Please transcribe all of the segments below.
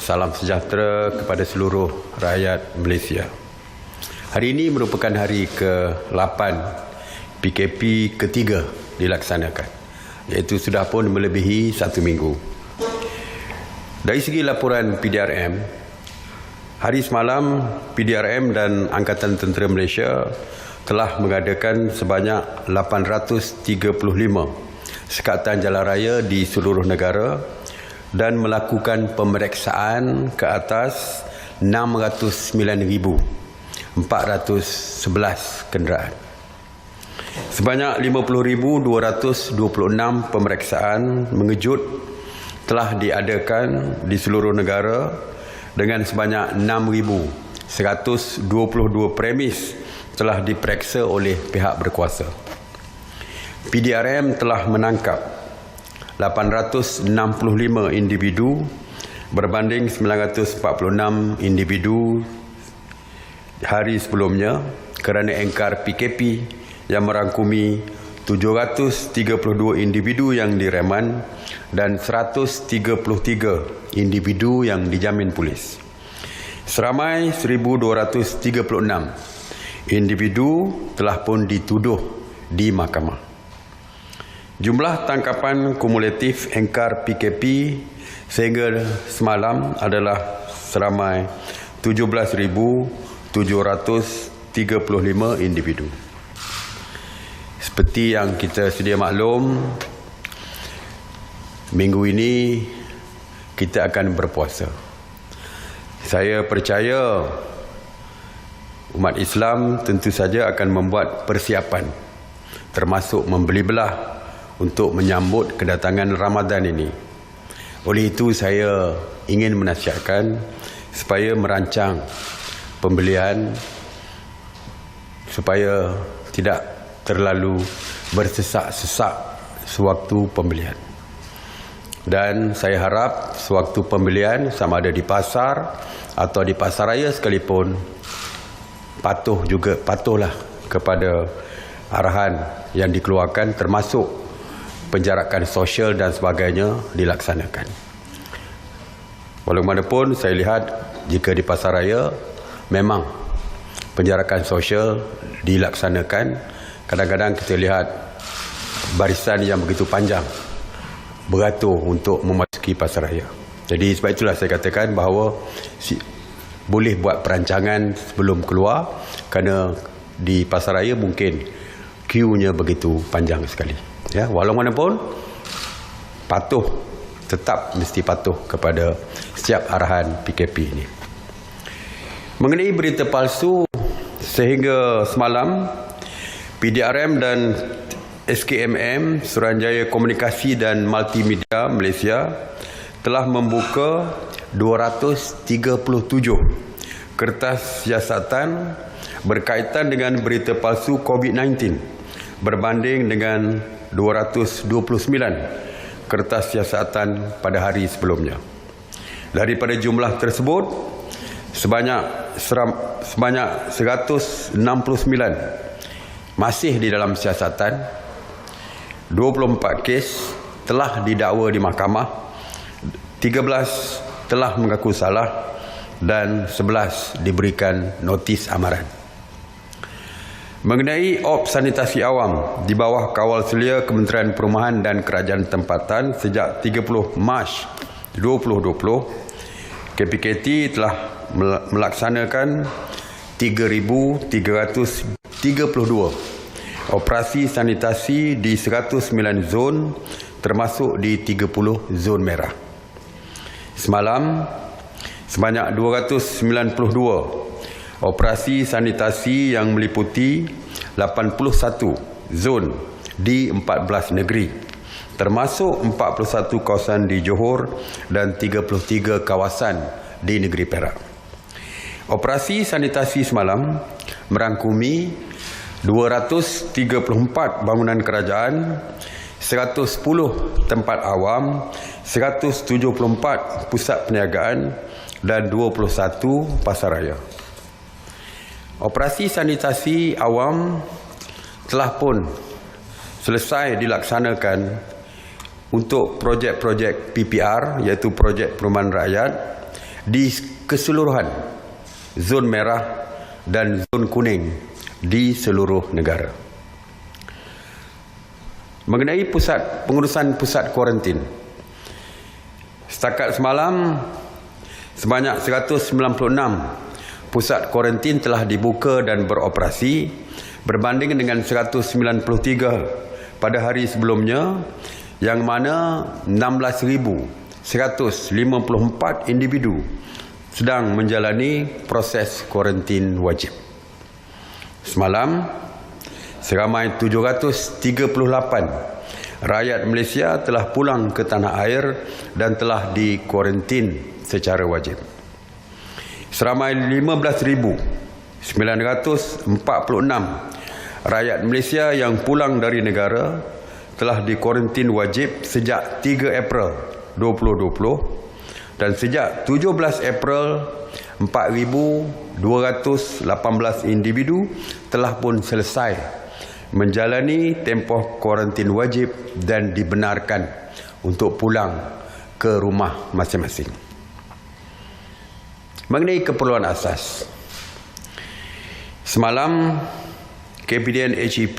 Salam sejahtera kepada seluruh rakyat Malaysia. Hari ini merupakan hari ke-8 PKP ketiga dilaksanakan, iaitu sudah pun melebihi 1 minggu. Dari segi laporan PDRM, hari semalam PDRM dan Angkatan Tentera Malaysia telah mengadakan sebanyak 835 sekatan jalan raya di seluruh negara dan melakukan pemeriksaan ke atas 609,411 kenderaan. Sebanyak 50,226 pemeriksaan mengejut telah diadakan di seluruh negara dengan sebanyak 6,122 premis telah diperiksa oleh pihak berkuasa. PDRM telah menangkap 865 individu berbanding 946 individu hari sebelumnya kerana engkar PKP yang merangkumi 732 individu yang direman dan 133 individu yang dijamin polis. Seramai 1,236 individu telah pun dituduh di mahkamah. Jumlah tangkapan kumulatif engkar PKP sehingga semalam adalah seramai 17,735 individu. Seperti yang kita sedia maklum, minggu ini kita akan berpuasa. Saya percaya umat Islam tentu saja akan membuat persiapan, termasuk membeli belah untuk menyambut kedatangan Ramadan ini. Oleh itu saya ingin menasihatkan supaya merancang pembelian supaya tidak terlalu bersesak-sesak sewaktu pembelian. Dan saya harap sewaktu pembelian, sama ada di pasar atau di pasar raya sekalipun, patuhlah kepada arahan yang dikeluarkan, termasuk penjarakan sosial dan sebagainya dilaksanakan. Walaupun saya lihat jika di pasar raya memang penjarakan sosial dilaksanakan, kadang-kadang kita lihat barisan yang begitu panjang beratur untuk memasuki pasar raya. Jadi sebab itulah saya katakan bahawa boleh buat perancangan sebelum keluar, kerana di pasar raya mungkin queue-nya begitu panjang sekali. Ya, walaupun tetap mesti patuh kepada setiap arahan PKP ini. Mengenai berita palsu, sehingga semalam PDRM dan SKMM Suruhanjaya Komunikasi dan Multimedia Malaysia telah membuka 237 kertas siasatan berkaitan dengan berita palsu COVID-19 berbanding dengan 229 kertas siasatan pada hari sebelumnya. Daripada jumlah tersebut, sebanyak 169 masih di dalam siasatan, 24 kes telah didakwa di mahkamah, 13 telah mengaku salah dan 11 diberikan notis amaran. Mengenai op sanitasi awam di bawah kawal selia Kementerian Perumahan dan Kerajaan Tempatan sejak 30 Mac 2020, KPKT telah melaksanakan 3,332 operasi sanitasi di 109 zon, termasuk di 30 zon merah. Semalam, sebanyak 292 operasi sanitasi yang meliputi 81 zon di 14 negeri, termasuk 41 kawasan di Johor dan 33 kawasan di negeri Perak. Operasi sanitasi semalam merangkumi 234 bangunan kerajaan, 110 tempat awam, 174 pusat perniagaan dan 21 pasar raya. Operasi sanitasi awam telah pun selesai dilaksanakan untuk projek-projek PPR, iaitu projek perumahan rakyat, di keseluruhan zon merah dan zon kuning di seluruh negara. Mengenai pengurusan pusat kuarantin, setakat semalam sebanyak 196 pusat kuarantin telah dibuka dan beroperasi berbanding dengan 193 pada hari sebelumnya, yang mana 16,154 individu sedang menjalani proses kuarantin wajib. Semalam, seramai 738 rakyat Malaysia telah pulang ke tanah air dan telah dikuarantin secara wajib. Seramai 15,946 rakyat Malaysia yang pulang dari negara telah dikuarantin wajib sejak 3 April 2020 dan sejak 17 April 4,218 individu telah pun selesai menjalani tempoh kuarantin wajib dan dibenarkan untuk pulang ke rumah masing-masing. Mengenai keperluan asas, semalam KPDN HEP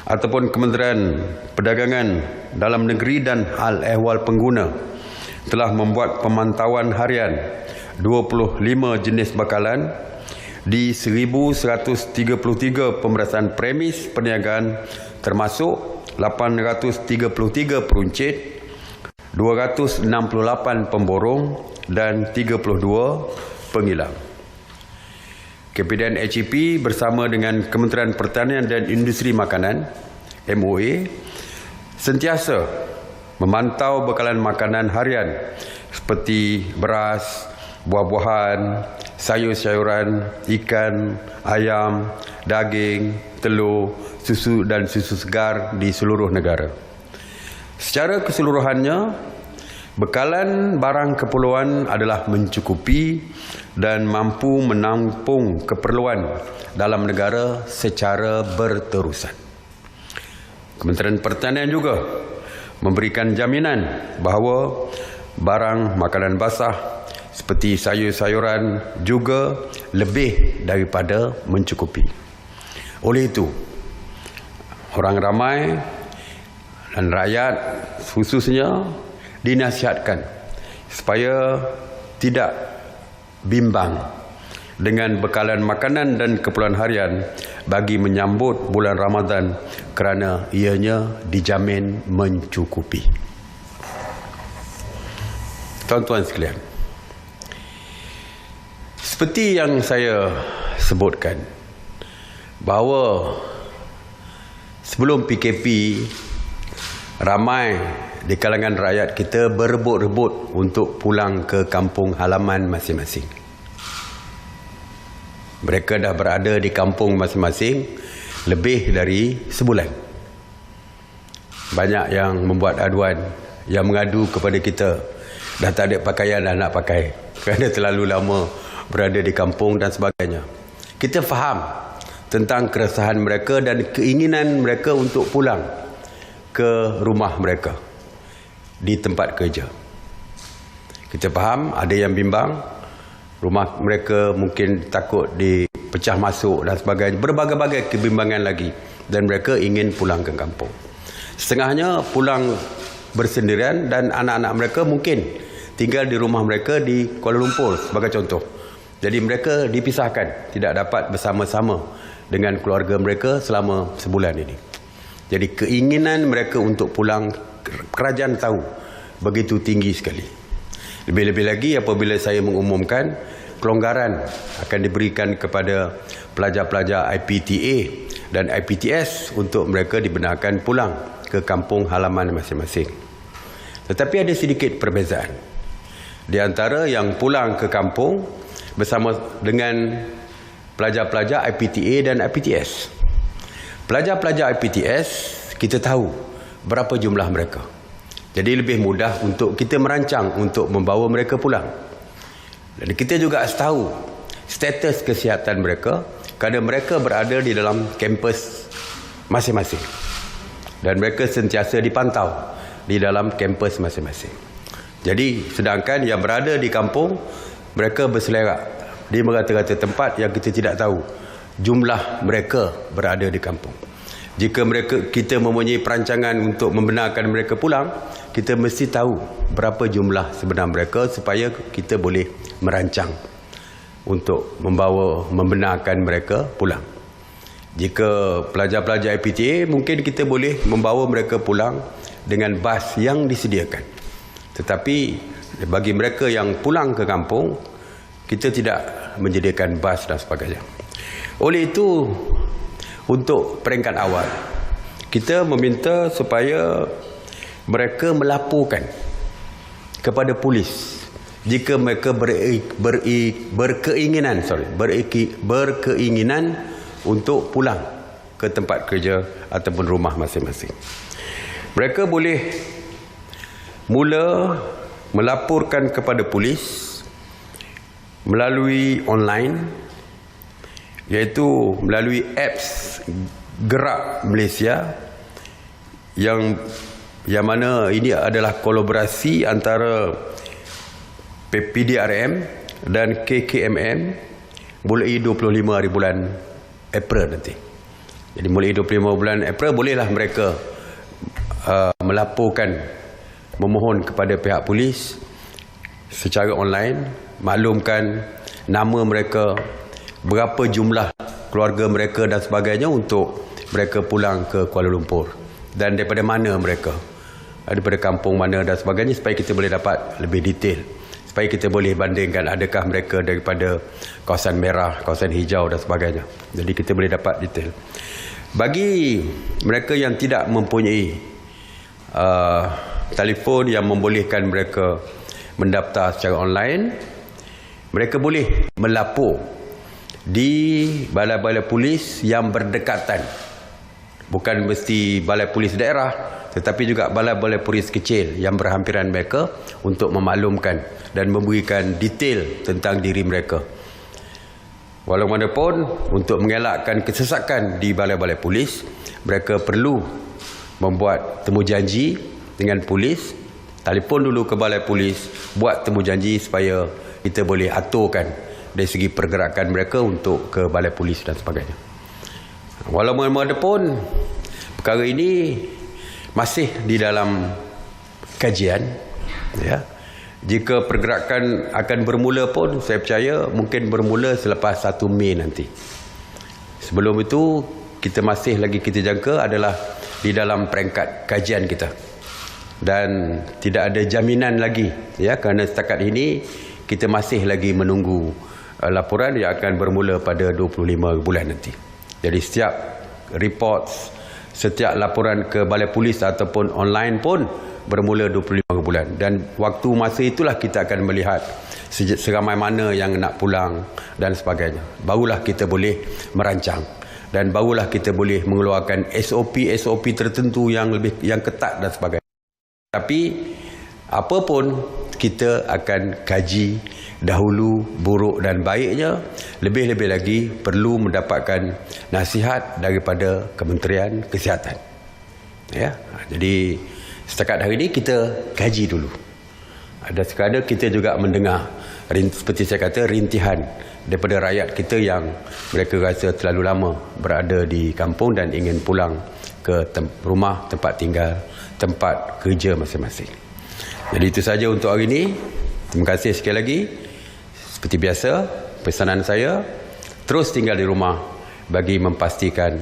ataupun Kementerian Perdagangan Dalam Negeri dan Hal Ehwal Pengguna telah membuat pemantauan harian 25 jenis bakalan di 1,133 pemerasan premis perniagaan, termasuk 833 peruncit, 268 pemborong dan 32 pengilang. KPDN HEP bersama dengan Kementerian Pertanian dan Industri Makanan MOA sentiasa memantau bekalan makanan harian seperti beras, buah-buahan, sayur-sayuran, ikan, ayam, daging, telur, susu dan susu segar di seluruh negara. Secara keseluruhannya, bekalan barang keperluan adalah mencukupi dan mampu menampung keperluan dalam negara secara berterusan. Kementerian Pertanian juga memberikan jaminan bahawa barang makanan basah seperti sayur-sayuran juga lebih daripada mencukupi. Oleh itu, orang ramai dan rakyat khususnya dinasihatkan supaya tidak bimbang dengan bekalan makanan dan keperluan harian bagi menyambut bulan Ramadan kerana ianya dijamin mencukupi. Tuan-tuan sekalian, seperti yang saya sebutkan bahawa sebelum PKP ramai di kalangan rakyat kita berebut-rebut untuk pulang ke kampung halaman masing-masing. Mereka dah berada di kampung masing-masing lebih dari sebulan. Banyak yang membuat aduan, yang mengadu kepada kita, dah tak ada pakaian dah nak pakai kerana terlalu lama berada di kampung dan sebagainya. Kita faham tentang keresahan mereka dan keinginan mereka untuk pulang ke rumah mereka di tempat kerja. Kita faham ada yang bimbang, rumah mereka mungkin takut dipecah masuk dan sebagainya, berbagai-bagai kebimbangan lagi, dan mereka ingin pulang ke kampung. Setengahnya pulang bersendirian dan anak-anak mereka mungkin tinggal di rumah mereka di Kuala Lumpur sebagai contoh. Jadi mereka dipisahkan, tidak dapat bersama-sama dengan keluarga mereka selama sebulan ini. Jadi keinginan mereka untuk pulang, kerajaan tahu, begitu tinggi sekali. Lebih-lebih lagi apabila saya mengumumkan kelonggaran akan diberikan kepada pelajar-pelajar IPTA dan IPTS untuk mereka dibenarkan pulang ke kampung halaman masing-masing. Tetapi ada sedikit perbezaan di antara yang pulang ke kampung bersama dengan pelajar-pelajar IPTA dan IPTS. Pelajar-pelajar IPTS kita tahu berapa jumlah mereka. Jadi lebih mudah untuk kita merancang untuk membawa mereka pulang. Dan kita juga tahu status kesihatan mereka kerana mereka berada di dalam kampus masing-masing. Dan mereka sentiasa dipantau di dalam kampus masing-masing. Jadi sedangkan yang berada di kampung mereka berselerak di merata-rata tempat yang kita tidak tahu jumlah mereka berada di kampung. Jika kita mempunyai perancangan untuk membenarkan mereka pulang, kita mesti tahu berapa jumlah sebenar mereka supaya kita boleh merancang untuk membenarkan mereka pulang. Jika pelajar-pelajar IPTA, mungkin kita boleh membawa mereka pulang dengan bas yang disediakan. Tetapi bagi mereka yang pulang ke kampung, kita tidak menyediakan bas dan sebagainya. Oleh itu, untuk peringkat awal, kita meminta supaya mereka melaporkan kepada polis jika mereka berkeinginan untuk pulang ke tempat kerja ataupun rumah masing-masing. Mereka boleh mula melaporkan kepada polis melalui online, iaitu melalui apps Gerak Malaysia yang mana ini adalah kolaborasi antara PDRM dan KKMM mulai 25 hari bulan April nanti. Jadi mulai 25 bulan April bolehlah mereka melaporkan, memohon kepada pihak polis secara online, maklumkan nama mereka, berapa jumlah keluarga mereka dan sebagainya untuk mereka pulang ke Kuala Lumpur, dan daripada mana mereka, daripada kampung mana dan sebagainya, supaya kita boleh dapat lebih detail, supaya kita boleh bandingkan adakah mereka daripada kawasan merah, kawasan hijau dan sebagainya. Jadi kita boleh dapat detail. Bagi mereka yang tidak mempunyai telefon yang membolehkan mereka mendaftar secara online, mereka boleh melapor di balai-balai polis yang berdekatan. Bukan mesti balai polis daerah, tetapi juga balai-balai polis kecil yang berhampiran mereka, untuk memaklumkan dan memberikan detail tentang diri mereka. Walaupun untuk mengelakkan kesesakan di balai-balai polis, mereka perlu membuat temu janji dengan polis, telefon dulu ke balai polis, buat temu janji supaya kita boleh aturkan dari segi pergerakan mereka untuk ke balai polis dan sebagainya. Walaupun perkara ini masih di dalam kajian, ya. Jika pergerakan akan bermula pun, saya percaya mungkin bermula selepas 1 Mei nanti. Sebelum itu, kita jangka adalah di dalam peringkat kajian kita. Dan tidak ada jaminan lagi, ya, kerana setakat ini kita masih lagi menunggu laporan yang akan bermula pada 25 bulan nanti. Jadi setiap reports, setiap laporan ke balai polis ataupun online pun bermula 25 bulan. Dan waktu masa itulah kita akan melihat seramai mana yang nak pulang dan sebagainya. Barulah kita boleh merancang, dan barulah kita boleh mengeluarkan SOP tertentu yang ketat dan sebagainya. Tapi apapun, kita akan kaji dahulu buruk dan baiknya. Lebih-lebih lagi perlu mendapatkan nasihat daripada Kementerian Kesihatan, ya. Jadi setakat hari ini kita kaji dulu. Ada sekadar kita juga mendengar, seperti saya kata, rintihan daripada rakyat kita yang mereka rasa terlalu lama berada di kampung dan ingin pulang ke rumah, tempat tinggal, tempat kerja masing-masing. Jadi itu saja untuk hari ini. Terima kasih sekali lagi. Seperti biasa, pesanan saya, terus tinggal di rumah bagi memastikan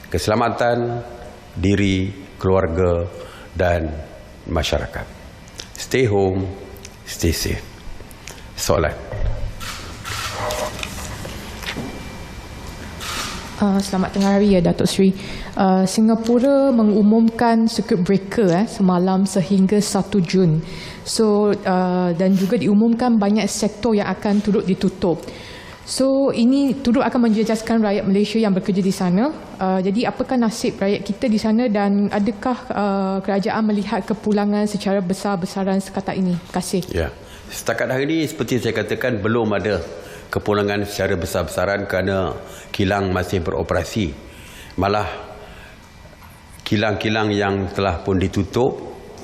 keselamatan diri, keluarga dan masyarakat. Stay home, stay safe. Soalan. Selamat tengah hari ya Datuk Seri. Singapura mengumumkan circuit breaker semalam sehingga 1 Jun. So dan juga diumumkan banyak sektor yang akan turut ditutup. So ini turut akan menjejaskan rakyat Malaysia yang bekerja di sana. Jadi apakah nasib rakyat kita di sana, dan adakah kerajaan melihat kepulangan secara besar-besaran sekata ini? Terima kasih. Ya. Setakat hari ini seperti saya katakan, belum ada kepulangan secara besar-besaran kerana kilang masih beroperasi. Malah kilang-kilang yang telah pun ditutup,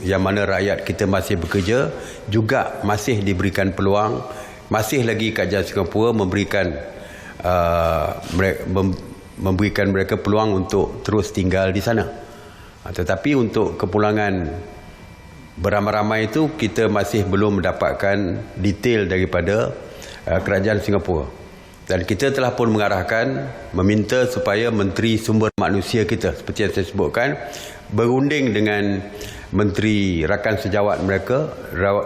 yang mana rakyat kita masih bekerja, juga masih diberikan peluang masih lagi kerajaan Singapura memberikan mereka peluang untuk terus tinggal di sana. Tetapi untuk kepulangan beramai-ramai itu kita masih belum mendapatkan detail daripada kerajaan Singapura. Dan kita telah pun mengarahkan, meminta supaya Menteri Sumber Manusia kita, seperti yang saya sebutkan, berunding dengan Menteri Rakan Sejawat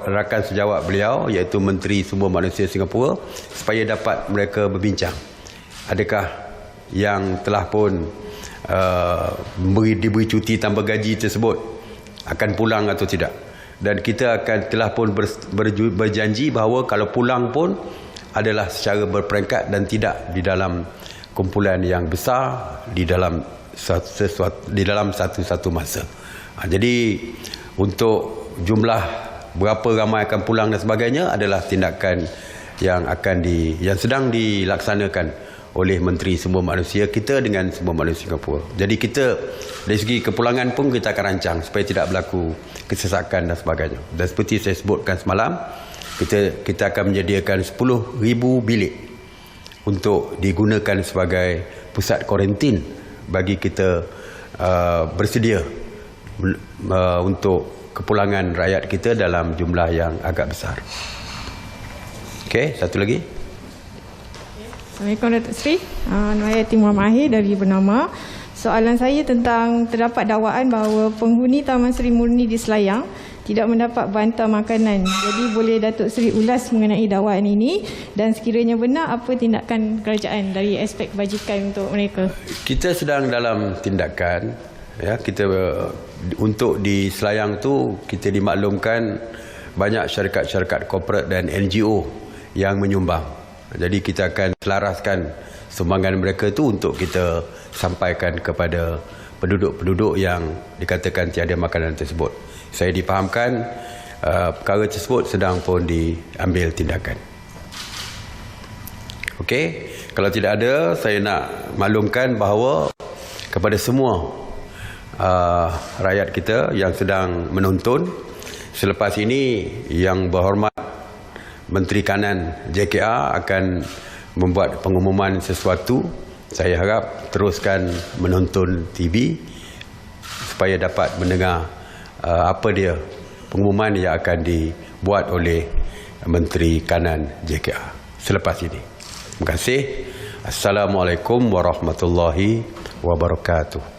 rakan sejawat beliau, iaitu Menteri Sumber Manusia Singapura, supaya dapat mereka berbincang. Adakah yang telah pun diberi cuti tanpa gaji tersebut akan pulang atau tidak. Dan kita telah pun berjanji bahawa kalau pulang pun adalah secara berperingkat dan tidak di dalam kumpulan yang besar di dalam satu masa. Jadi untuk jumlah berapa ramai akan pulang dan sebagainya adalah tindakan yang sedang dilaksanakan oleh Menteri Sumber Manusia kita dengan Sumber Manusia Singapura. Jadi kita dari segi kepulangan pun kita akan rancang supaya tidak berlaku kesesakan dan sebagainya. Dan seperti saya sebutkan semalam, kita akan menyediakan 10,000 bilik untuk digunakan sebagai pusat kuarantin bagi kita bersedia untuk kepulangan rakyat kita dalam jumlah yang agak besar. Okey, satu lagi. Assalamualaikum Datuk Seri. Nurhayati Muhammad Ahir dari Bernama. Soalan saya tentang terdapat dakwaan bahawa penghuni Taman Seri Murni di Selayang tidak mendapat bantal makanan. Jadi boleh Datuk Seri ulas mengenai dakwaan ini dan sekiranya benar, apa tindakan kerajaan dari aspek kebajikan untuk mereka? Kita sedang dalam tindakan, ya, kita untuk di Selayang tu kita dimaklumkan banyak syarikat-syarikat korporat dan NGO yang menyumbang. Jadi kita akan selaraskan sumbangan mereka tu untuk kita sampaikan kepada penduduk-penduduk yang dikatakan tiada makanan tersebut. Saya dipahamkan perkara tersebut sedang pun diambil tindakan. Okey, kalau tidak ada, saya nak maklumkan bahawa kepada semua rakyat kita yang sedang menonton, selepas ini Yang Berhormat Menteri Kanan JKR akan membuat pengumuman sesuatu. Saya harap teruskan menonton TV supaya dapat mendengar apa dia pengumuman yang akan dibuat oleh Menteri Kanan JKR selepas ini. Terima kasih. Assalamualaikum warahmatullahi wabarakatuh.